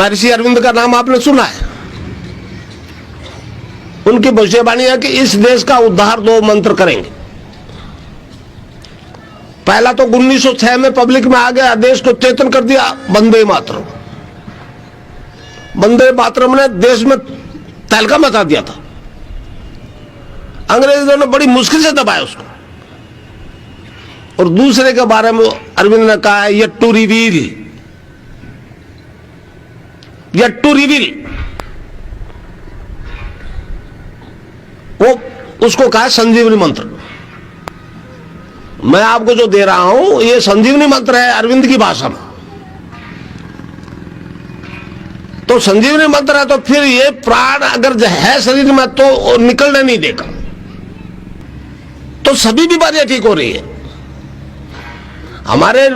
महर्षि अरविंद का नाम आपने सुना है। उनकी भविष्यवाणी है कि इस देश का उद्धार 2 मंत्र करेंगे। पहला तो 1906 में पब्लिक में आ गया, देश को चेतन कर दिया, वंदे मातरम। वंदे मातरम ने देश में तहलका मचा दिया था। अंग्रेजों ने बड़ी मुश्किल से दबाया उसको। और दूसरे के बारे में अरविंद ने कहा है yet to reveal, yet to reveal. वो उसको कहा संजीवनी मंत्र। मैं आपको जो दे रहा हूं ये संजीवनी मंत्र है अरविंद की भाषा में। तो संजीवनी मंत्र है तो फिर ये प्राण अगर है शरीर में तो निकलने नहीं देगा, तो सभी बीमारियां ठीक हो रही है। हमारे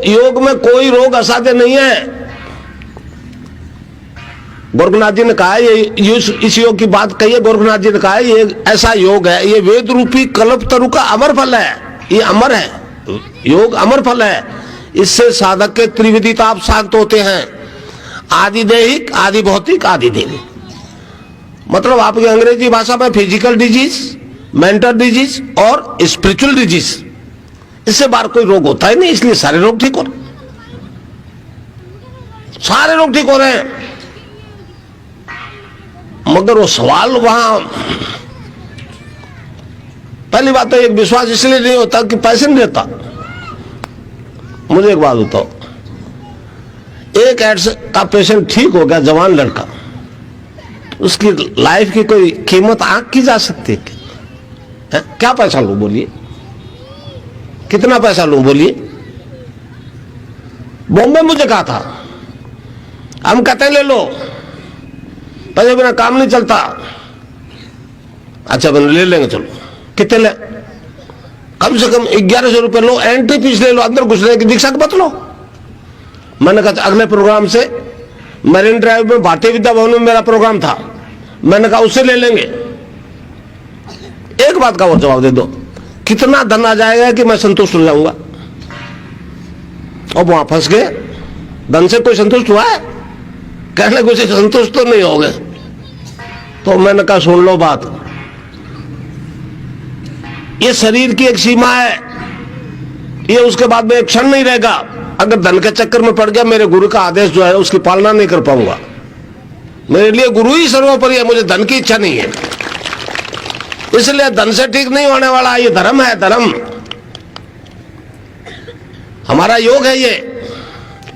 योग में कोई रोग असाध्य नहीं है। गोरखनाथ जी ने कहा ये इस योग की बात कही है। गोरखनाथ जी ने कहा ये ऐसा योग है, ये वेद रूपी कल्प तरु का अमर फल है। ये अमर है, योग अमर फल है। इससे साधक के त्रिविधि ताप शांत होते हैं, आदि दैहिक, आदि भौतिक, आदि देवी। मतलब आपकी अंग्रेजी भाषा में फिजिकल डिजीज, मेंटल डिजीज और स्पिरिचुअल डिजीज, इससे बाहर कोई रोग होता ही नहीं। इसलिए सारे रोग ठीक हो रहे, सारे रोग ठीक हो रहे हैं। मगर वो सवाल वहां, पहली बात तो एक विश्वास इसलिए नहीं होता कि पैसे नहीं देता। मुझे एक बात बताओ, एक एड्स का पेशेंट ठीक हो गया, जवान लड़का, उसकी लाइफ की कोई कीमत आंक की जा सकती है? क्या पैसा लूं बोलिए, कितना पैसा लूं बोलिए? बॉम्बे मुझे कहा था, हम कहते ले लो, पैसे बिना काम नहीं चलता। अच्छा मैंने ले लेंगे, चलो कितने ले? कम से कम 1100 रुपए लो, एंट्री फीस ले लो, अंदर घुसने की दीक्षा मत लो। मैंने कहा अगले प्रोग्राम से मरीन ड्राइव में भारतीय विद्या भवन में मेरा प्रोग्राम था, मैंने कहा उससे ले लेंगे। एक बात का वो जवाब दे दो, कितना धन आ जाएगा कि मैं संतुष्ट हो जाऊंगा? और वहां फंस गए। धन से कोई संतुष्ट हुआ है? कहने कुछ संतुष्ट तो नहीं हो गए। तो मैंने कहा सुन लो बात, ये शरीर की एक सीमा है, ये उसके बाद में एक क्षण नहीं रहेगा। अगर धन के चक्कर में पड़ गया, मेरे गुरु का आदेश जो है उसकी पालना नहीं कर पाऊंगा। मेरे लिए गुरु ही सर्वोपरि है, मुझे धन की इच्छा नहीं है। इसलिए धन से ठीक नहीं होने वाला, ये धर्म है, धर्म हमारा योग है ये।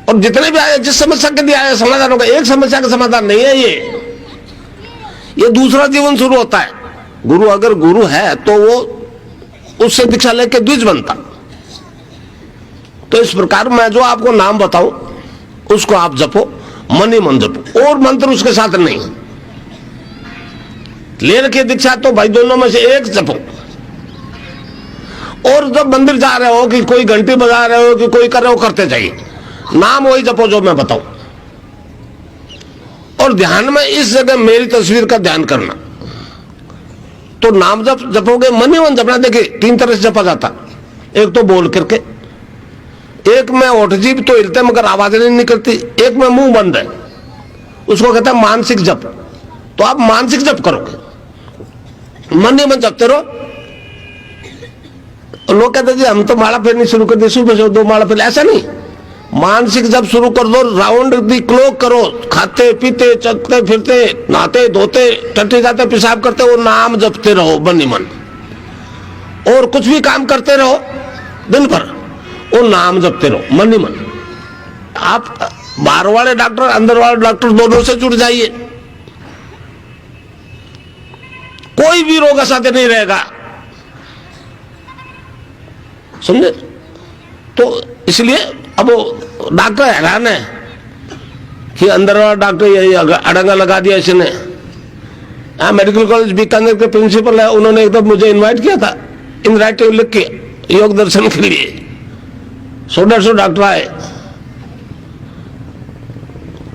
और जितने भी आए, जिस समस्या के लिए आए समाधान होगा, एक समस्या का समाधान नहीं है ये दूसरा जीवन शुरू होता है। गुरु अगर गुरु है तो वो उससे दीक्षा लेके द्विज बनता। तो इस प्रकार मैं जो आपको नाम बताऊं उसको आप जपो, मन ही मन जपो, और मंत्र उसके साथ नहीं। ले रखी दीक्षा तो भाई दोनों में से एक जपो। और जब मंदिर जा रहे हो कि कोई घंटी बजा रहे हो कि कोई कर रहे हो, करते जाइए, नाम वही जपो जो मैं बताऊं। और ध्यान में इस जगह मेरी तस्वीर का ध्यान करना। तो नाम जब जपोगे, मन ही मन जपना। देखिए 3 तरह से जपा जाता, एक तो बोल करके, एक में ओठ जीभ तो हिलते मगर आवाज नहीं निकलती, एक में मुंह बंद है, उसको कहते हैं मानसिक जप। तो आप मानसिक जप करोगे, मन ही मन जपते रहो। लोग कहते जी हम तो माला फेरनी शुरू कर दी, सुबह से 2 माला फेर, ऐसा नहीं। मानसिक जप शुरू कर दो, राउंड दी क्लॉक करो, खाते पीते चलते फिरते नहाते धोते टट्टी जाते पेशाब करते, वो नाम जपते रहो मन ही मन। और कुछ भी काम करते रहो दिन भर, वो नाम जपते रहो मन ही मन। आप बाहर वाले डॉक्टर अंदर वाले डॉक्टर दोनों से जुड़ जाइए, कोई भी रोग असाध्य नहीं रहेगा, समझे? तो इसलिए अब वो डॉक्टर हैरान है कि अंदर वाला डॉक्टर यही अड़ंगा लगा दिया इसने। मेडिकल कॉलेज बीकानेर के प्रिंसिपल है, उन्होंने एकदम मुझे इनवाइट किया था इन राइटिंग लिख के योग दर्शन के लिए। 100-150 डॉक्टर आए,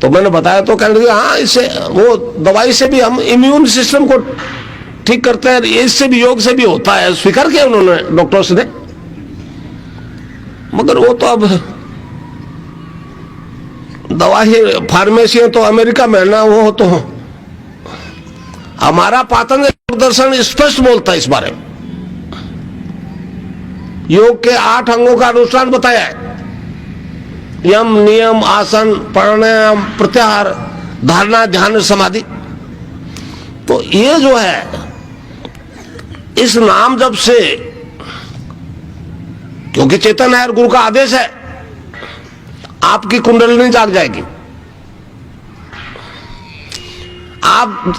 तो मैंने बताया तो कहने लगे हाँ इससे वो दवाई से भी हम इम्यून सिस्टम को ठीक करते हैं, इससे भी योग से भी होता है। स्वीकार किया उन्होंने डॉक्टर्स ने। मगर वो तो अब दवाई फार्मेसी तो अमेरिका में ना, वो तो हमारा पातंजलि दर्शन स्पष्ट बोलता है इस बारे में। योग के 8 अंगों का अनुष्ठान बताया है, यम, नियम, आसन, प्राणायाम, प्रत्याहार, धारणा, ध्यान, समाधि। तो ये जो है इस नाम जप से, क्योंकि चेतन है और गुरु का आदेश है, आपकी कुंडलिनी जाग जाएगी। आप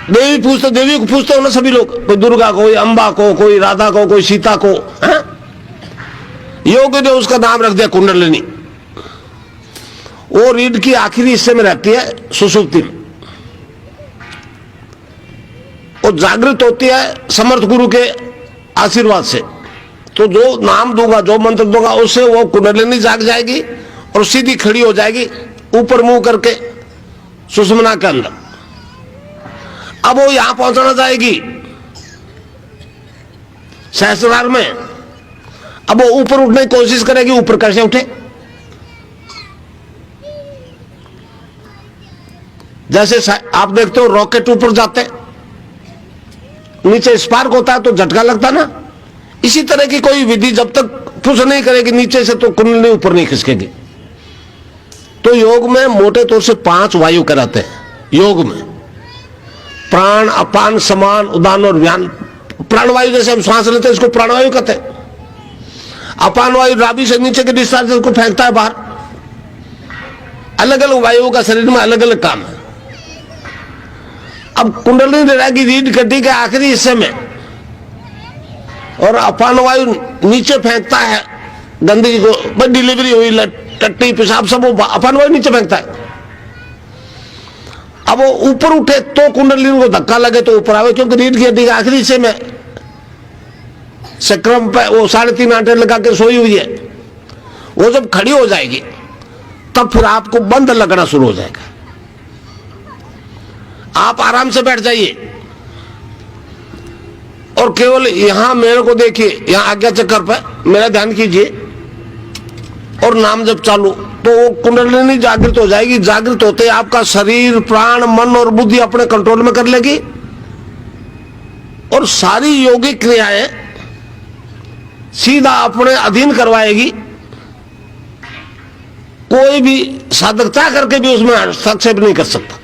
देवी को पूछते हो ना सभी लोग, कोई दुर्गा को, कोई अंबा को, कोई राधा को, कोई सीता को, है? योग ने उसका नाम रख दिया कुंडलिनी। वो रीढ़ की आखिरी हिस्से में रहती है, सुषुप्ति में। वो जागृत होती है समर्थ गुरु के आशीर्वाद से। तो जो नाम दूंगा, जो मंत्र दूंगा, उससे वो कुंडलिनी जाग जाएगी और सीधी खड़ी हो जाएगी ऊपर मुंह करके सुषुम्ना के अंदर। अब वो यहां पहुंचना चाहेगी सहस्त्रार में। अब वो ऊपर उठने की कोशिश करेगी, ऊपर कैसे उठे? जैसे आप देखते हो रॉकेट ऊपर जाते, नीचे स्पार्क होता है तो झटका लगता ना, इसी तरह की कोई विधि जब तक पुश नहीं करेगी नीचे से तो कुंडलिनी ऊपर नहीं खिसकेगी। तो योग में मोटे तौर से 5 वायु कराते हैं। योग में प्राण, अपान, समान, उदान और व्यान। प्राणवायु जैसे हम श्वास लेते हैं इसको प्राणवायु कहते हैं। अपान वायु नाभि से नीचे के डिस्चार्ज को फेंकता है बाहर। अलग अलग वायुओं का शरीर में अलग अलग काम है। अब कुंडलिनी रहेगी रीढ़ हड्डी के आखिरी हिस्से में, और अपान वायु नीचे फेंकता है गंदगी को। बस डिलीवरी हुई, टट्टी, पेशाब सब वो अपान वायु नीचे फेंकता है। अब वो ऊपर उठे तो कुंडलिनी को धक्का लगे तो ऊपर आवे, क्योंकि रीढ़ की हड्डी के आखिरी हिस्से में चक्रम पे वो 3.5 आंटे लगा के सोई हुई है। वो जब खड़ी हो जाएगी तब फिर आपको बंद लगना शुरू हो जाएगा। आप आराम से बैठ जाइए और केवल यहां मेरे को देखिए, यहां आज्ञा चक्कर पर मेरा ध्यान कीजिए और नाम जब चालू, तो वो कुंडलिनी जागृत हो जाएगी। जागृत होते ही आपका शरीर, प्राण, मन और बुद्धि अपने कंट्रोल में कर लेगी और सारी योगिक क्रियाएं सीधा अपने अधीन करवाएगी। कोई भी साधकता करके भी उसमें हस्तक्षेप नहीं कर सकता।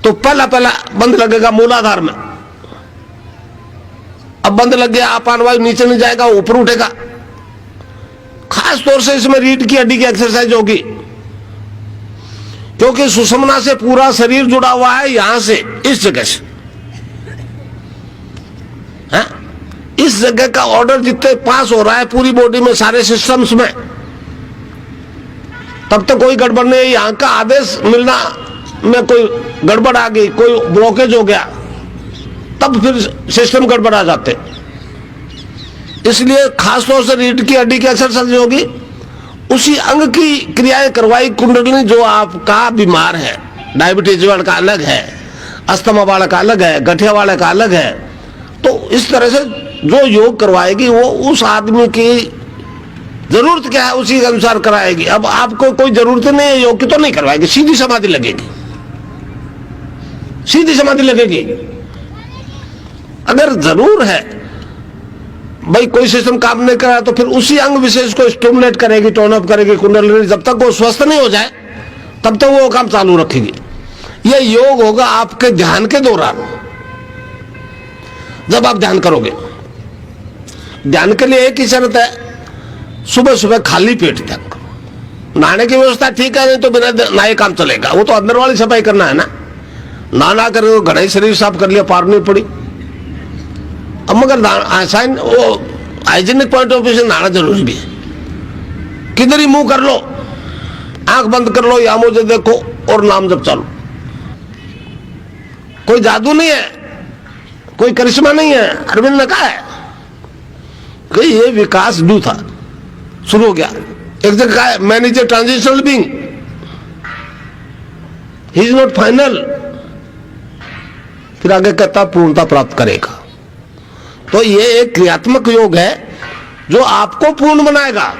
तो पहला बंद लगेगा मूलाधार में। अब बंद लग गया, अपान वायु नीचे नहीं जाएगा, ऊपर उठेगा। खास तौर से इसमें रीढ़ की हड्डी की एक्सरसाइज होगी, क्योंकि सुषुम्ना से पूरा शरीर जुड़ा हुआ है। यहां से, इस जगह से, है? इस जगह का ऑर्डर जितने पास हो रहा है पूरी बॉडी में, सारे सिस्टम्स में, तब तक कोई गड़बड़ नहीं है। यहां का आदेश मिलना में कोई गड़बड़ आ गई, कोई ब्लॉकेज हो गया, तब फिर सिस्टम गड़बड़ा जाते। इसलिए खासतौर से रीढ़ की हड्डी की एक्सरसाइज होगी। उसी अंग की क्रियाएं करवाई कुंडलिनी जो आपका बीमार है। डायबिटीज वाले का अलग है, अस्थमा वाले का अलग है, गठिया वाले का अलग है। तो इस तरह से जो योग करवाएगी वो उस आदमी की जरूरत क्या है उसी के अनुसार कराएगी। अब आपको कोई जरूरत नहीं है योग की तो नहीं करवाएगी, सीधी समाधि लगेगी, सीधी समाधि लगेगी। अगर जरूर है भाई कोई सिस्टम काम नहीं कर रहा तो फिर उसी अंग विशेष को स्टिमुलेट करेगी, टोन अप करेगी कुंडलिनी। जब तक वो स्वस्थ नहीं हो जाए तब तक वो काम चालू रखेगी। ये योग होगा आपके ध्यान के दौरान। जब आप ध्यान करोगे, ध्यान के लिए एक ही शर्त है, सुबह सुबह खाली पेट ध्यान करो। नहाने की व्यवस्था ठीक है, नहीं तो बिना नहाए काम चलेगा। वो तो अंदर वाली सफाई करना है ना, नहा कर तो घड़ा ही शरीर साफ कर लिया, पार नहीं पड़ी। अब मगर वो हाइजीनिक पॉइंट ऑफ व्यू से नहाना जरूरी भी है। किधर ही मुंह कर लो, आंख बंद कर लो या मुझे देखो और नाम जप चालू। कोई जादू नहीं है, कोई करिश्मा नहीं है। अरविंद ने कहा है कि ये विकास ड्यू था, शुरू हो गया। एक जगह कहा है man is a transitional being, he is not final. फिर आगे कहता पूर्णता प्राप्त करेगा। तो ये एक क्रियात्मक योग है जो आपको पूर्ण बनाएगा।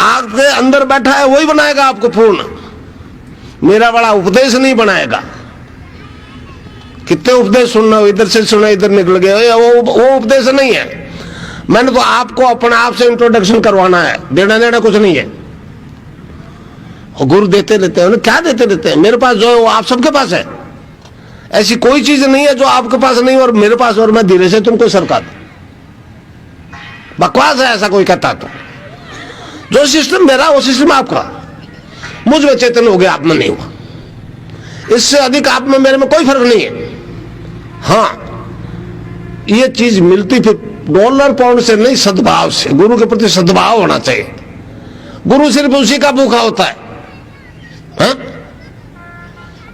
आपके अंदर बैठा है वही बनाएगा आपको पूर्ण, मेरा बड़ा उपदेश नहीं बनाएगा। कितने उपदेश सुनना, इधर से सुना इधर निकल गए, वो उपदेश नहीं है। मैंने तो आपको अपने आप से इंट्रोडक्शन करवाना है, देना देना कुछ नहीं है। और गुरु देते रहते हैं, क्या देते रहते हैं? मेरे पास जो है वो आप सबके पास है। ऐसी कोई चीज नहीं है जो आपके पास नहीं और मेरे पास और मैं धीरे से तुमको सरका दूं। बकवास है ऐसा कोई कहता तो। जो सिस्टम मेरा वो सिस्टम आपका। मुझ में चेतन हो गया, आप में नहीं हुआ। इससे अधिक आप में मेरे में कोई फर्क नहीं है। हाँ, ये चीज मिलती फिर डॉलर पाउंड से नहीं, सद्भाव से। गुरु के प्रति सद्भाव होना चाहिए। गुरु सिर्फ उसी का भूखा होता है। हाँ?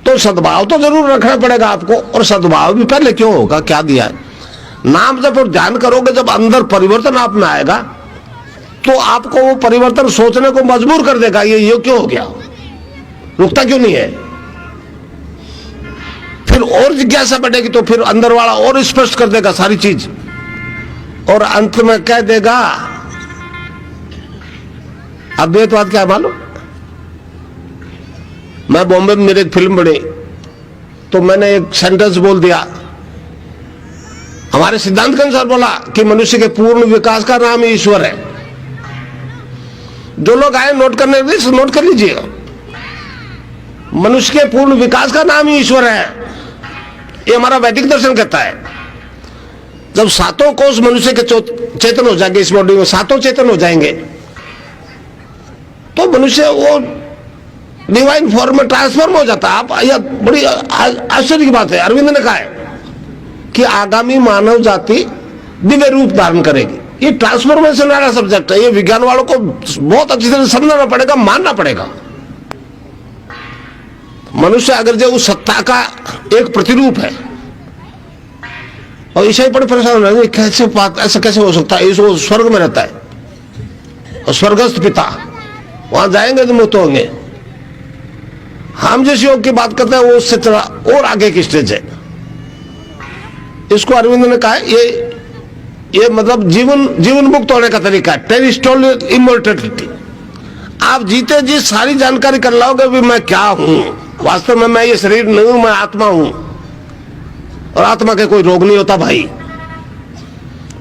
तो सद्भाव तो जरूर रखना पड़ेगा आपको। और सद्भाव भी पहले क्यों होगा, क्या दिया है? नाम जब और ध्यान करोगे, जब अंदर परिवर्तन आप में आएगा तो आपको वो परिवर्तन सोचने को मजबूर कर देगा, ये क्यों हो गया, रुकता क्यों नहीं है। फिर और जिज्ञासा बढ़ेगी तो फिर अंदर वाला और स्पष्ट कर देगा सारी चीज, और अंत में कह देगा अद्वैतवाद क्या है मालूम। मैं बॉम्बे में मेरी एक फिल्म बनी तो मैंने एक सेंटेंस बोल दिया। हमारे सिद्धांत के अनुसार बोला कि मनुष्य के पूर्ण विकास का नाम ही ईश्वर है। जो लोग आए नोट करने के लिए नोट कर लीजिए, मनुष्य के पूर्ण विकास का नाम ही ईश्वर है। ये हमारा वैदिक दर्शन कहता है। जब सातों कोष मनुष्य के चेतन हो जाएंगे, इस बॉडी में सातों चेतन हो जाएंगे, तो मनुष्य वो डिवाइन फॉर्म में ट्रांसफॉर्म हो जाता है। आप यह बड़ी आश्चर्य की बात है। अरविंद ने कहा है कि आगामी मानव जाति दिव्य रूप धारण करेगी। ये ट्रांसफॉर्मेशन वाला सब्जेक्ट है। ये विज्ञान वालों को बहुत अच्छी तरह समझना पड़ेगा, मानना पड़ेगा। मनुष्य अगर जो उस सत्ता का एक प्रतिरूप है, और ईसाई बड़े परेशान हो रहे हैं, कैसे बात, ऐसा कैसे हो सकता है? वो स्वर्ग में रहता है और स्वर्गस्थ पिता, वहां जाएंगे तो मुक्त होंगे। हम जिस योग की बात करते हैं वो उससे थोड़ा और आगे की स्टेज है। इसको अरविंद ने कहा है ये मतलब जीवन मुक्त होने का तरीका है, टेरिस्टोरियल इमॉर्टैलिटी। आप जीते जी सारी जानकारी कर लाओगे भी मैं क्या हूं, वास्तव में मैं ये शरीर नहीं हूं, मैं आत्मा हूं, और आत्मा के कोई रोग नहीं होता भाई।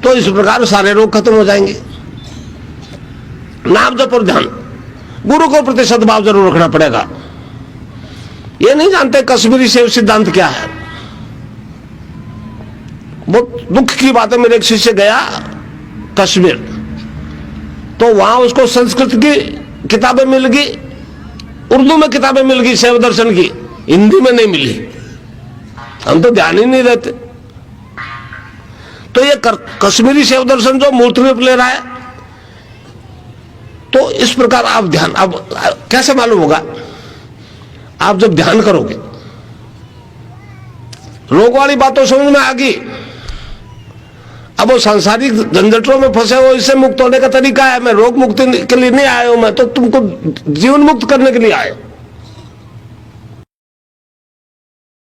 तो इस प्रकार सारे रोग खत्म हो जाएंगे। नाम जप और ध्यान, गुरु को प्रति सद्भाव जरूर रखना पड़ेगा। ये नहीं जानते कश्मीरी सेव सिद्धांत क्या है। बहुत दुख की बात है, मेरे एक शिष्य गया कश्मीर, तो वहां उसको संस्कृत की किताबें मिल गई, उर्दू में किताबें मिल गई शैव दर्शन की, हिंदी में नहीं मिली। हम तो ध्यान ही नहीं देते। तो ये कश्मीरी शैव दर्शन जो मूर्ति रूप ले रहा है, तो इस प्रकार आप ध्यान, अब कैसे मालूम होगा? आप जब ध्यान करोगे, रोग वाली बातों समझ में आ गई। अब वो सांसारिक झंझटों में फंसे हो, इससे मुक्त होने का तरीका है। मैं रोग मुक्ति के लिए नहीं आया हूं, मैं तो तुमको जीवन मुक्त करने के लिए आया हूं।